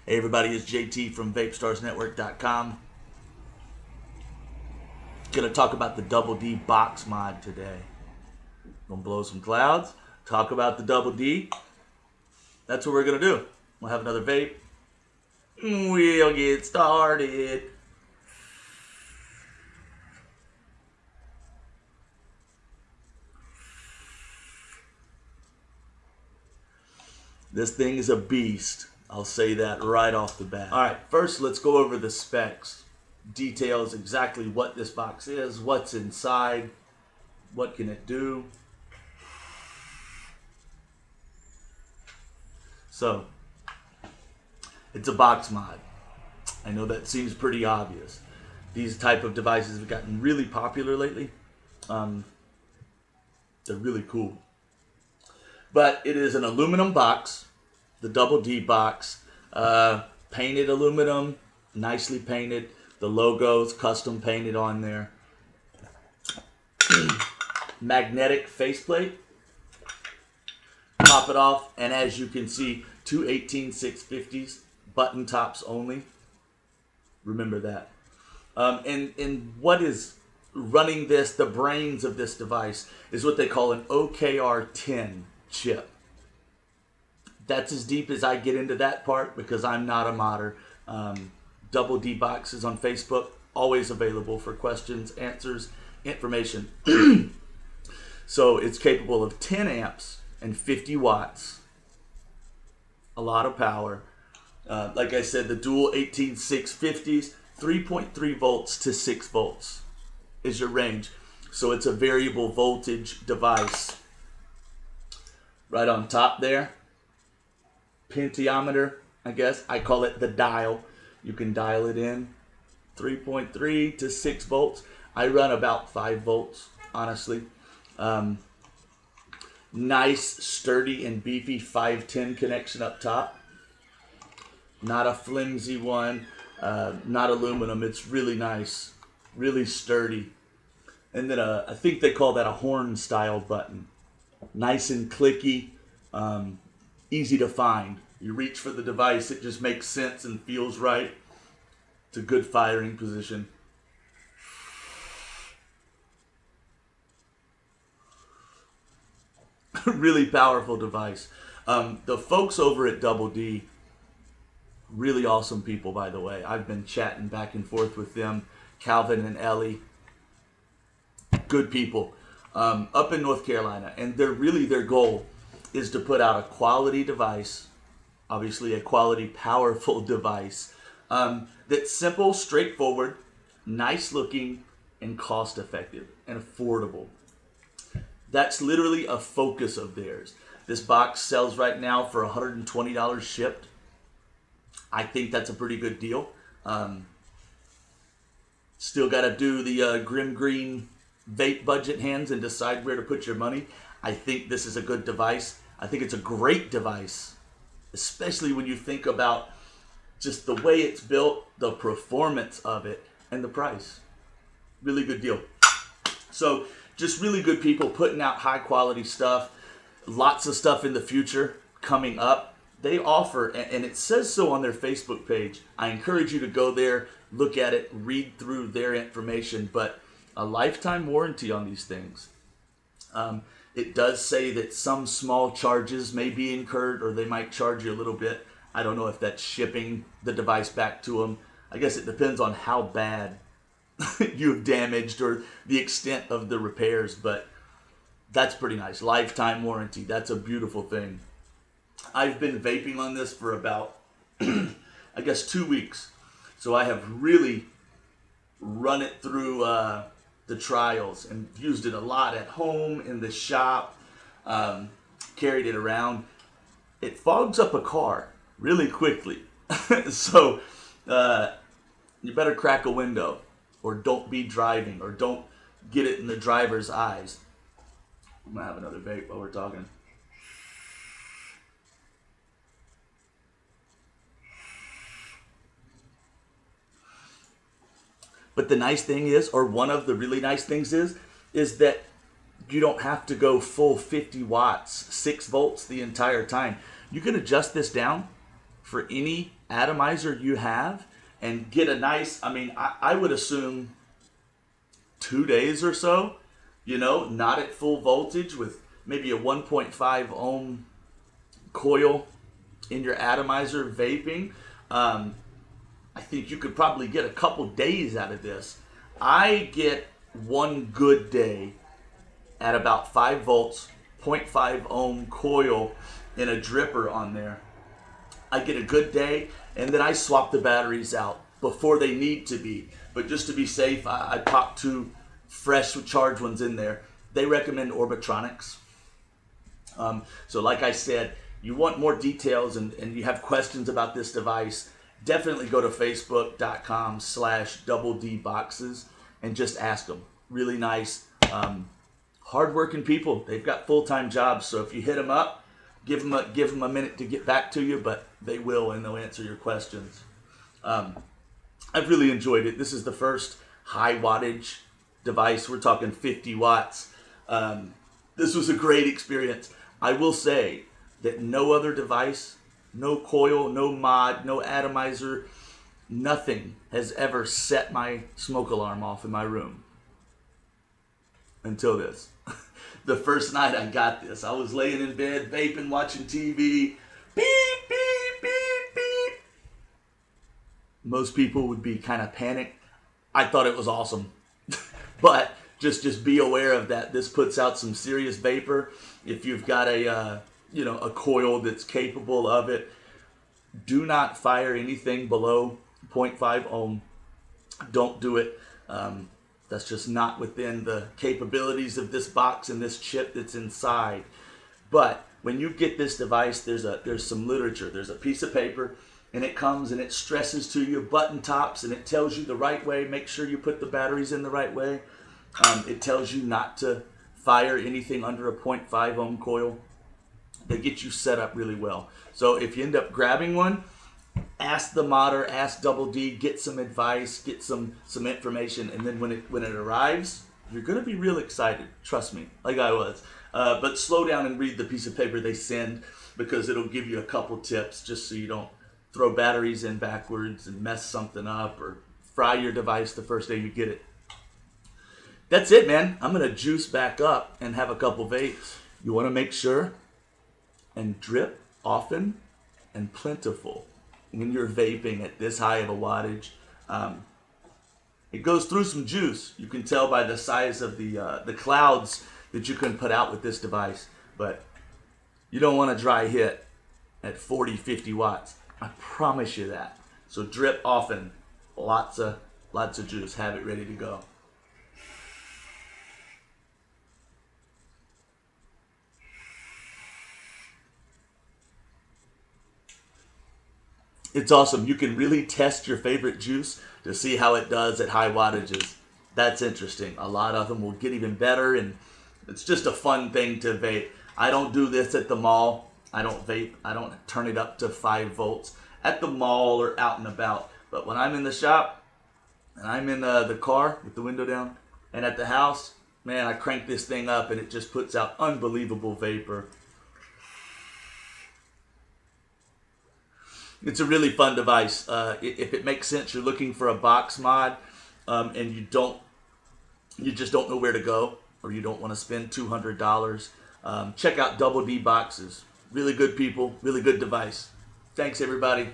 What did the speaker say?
Hey everybody, it's JT from VapestarsNetwork.com. Gonna talk about the Double D box mod today. Gonna blow some clouds, talk about the Double D. That's what we're gonna do. We'll have another vape. We'll get started. This thing is a beast. I'll say that right off the bat. All right, first let's go over the specs. Details exactly what this box is, what's inside, what can it do. So, it's a box mod. I know that seems pretty obvious. These type of devices have gotten really popular lately. They're really cool. But it is an aluminum box, the Double D box, painted aluminum, nicely painted. The logo's custom painted on there. Magnetic faceplate. Pop it off, and as you can see, two 18650s, button tops only. Remember that. And what is running this, the brains of this device, is what they call an OKR10 chip. That's as deep as I get into that part because I'm not a modder. Double D boxes on Facebook, always available for questions, answers, information. So it's capable of 10 amps and 50 watts. A lot of power. Like I said, the dual 18650s, 3.3 volts to 6 volts is your range. So it's a variable voltage device. Right on top there, pentiometer, I guess. I call it the dial. You can dial it in, 3.3 to 6 volts. I run about 5 volts, honestly. Nice, sturdy, and beefy 510 connection up top. Not a flimsy one, not aluminum. It's really nice, really sturdy. And then I think they call that a horn style button. Nice and clicky, easy to find. You reach for the device, it just makes sense and feels right. It's a good firing position. Really powerful device. The folks over at Double D, really awesome people, by the way. I've been chatting back and forth with them, Calvin and Ellie. Good people. Up in North Carolina, and their goal is to put out a quality device, obviously a quality, powerful device, that's simple, straightforward, nice looking, and cost effective and affordable. That's literally a focus of theirs. This box sells right now for $120 shipped. I think that's a pretty good deal. Still got to do the Grim Green vape budget hands and decide where to put your money. I think this is a good device. I think it's a great device, especially when you think about just the way it's built, the performance of it, and the price. Really good deal. So just really good people putting out high quality stuff. Lots of stuff in the future coming up. They offer, and it says so on their Facebook page. I encourage you to go there, look at it, read through their information, but a lifetime warranty on these things. It does say that some small charges may be incurred, or they might charge you a little bit. I don't know if that's shipping the device back to them. I guess it depends on how bad you've damaged or the extent of the repairs, but that's pretty nice. Lifetime warranty. That's a beautiful thing. I've been vaping on this for about, I guess, 2 weeks. So I have really run it through the trials and used it a lot at home, in the shop, carried it around. It fogs up a car really quickly. So you better crack a window, or don't be driving, or don't get it in the driver's eyes. I'm gonna have another vape while we're talking. But the nice thing is, or one of the really nice things is that you don't have to go full 50 watts, 6 volts the entire time. You can adjust this down for any atomizer you have and get a nice, I mean, I would assume 2 days or so, you know, not at full voltage with maybe a 1.5 ohm coil in your atomizer vaping. I think you could probably get a couple days out of this. I get one good day at about 5 volts, 0.5 ohm coil in a dripper on there. I get a good day, and then I swap the batteries out before they need to be. But just to be safe, I pop 2 fresh charged ones in there. They recommend Orbitronics. So like I said, you want more details and you have questions about this device, definitely go to facebook.com/doubledboxes and just ask them. Really nice, hardworking people. They've got full-time jobs, so if you hit them up, give them a minute to get back to you, but they will, and they'll answer your questions. I've really enjoyed it. This is the first high wattage device. We're talking 50 watts. This was a great experience. I will say that no other device, no coil, no mod, no atomizer, nothing has ever set my smoke alarm off in my room until this. The first night I got this, I was laying in bed, vaping, watching TV. Beep, beep, beep, beep. Most people would be kind of panicked. I thought it was awesome. But just be aware of that. This puts out some serious vapor. If you've got a a coil that's capable of it, do not fire anything below 0.5 ohm. Don't do it. That's just not within the capabilities of this box and this chip that's inside. But when you get this device, there's some literature. There's a piece of paper, and it comes and it stresses to you button tops, and it tells you the right way. Make sure you put the batteries in the right way. It tells you not to fire anything under a 0.5 ohm coil. They get you set up really well. So if you end up grabbing one, ask the modder, ask Double D, get some advice, get some information, and then when it arrives, you're gonna be real excited. Trust me, like I was. But slow down and read the piece of paper they send, because it'll give you a couple tips just so you don't throw batteries in backwards and mess something up or fry your device the first day you get it. That's it, man. I'm gonna juice back up and have a couple vapes. You wanna make sure and drip often and plentiful when you're vaping at this high of a wattage. It goes through some juice. You can tell by the size of the clouds that you can put out with this device, but you don't want a dry hit at 40, 50 watts. I promise you that. So drip often, lots of juice, have it ready to go. It's awesome. You can really test your favorite juice to see how it does at high wattages. That's interesting. A lot of them will get even better, and it's just a fun thing to vape. I don't do this at the mall. I don't vape. I don't turn it up to 5 volts at the mall or out and about. But when I'm in the shop and I'm in the car with the window down and at the house, man, I crank this thing up and it just puts out unbelievable vapor. It's a really fun device. If it makes sense, you're looking for a box mod, and you just don't know where to go, or you don't want to spend $200. Check out Double D Boxes. Really good people, really good device. Thanks, everybody.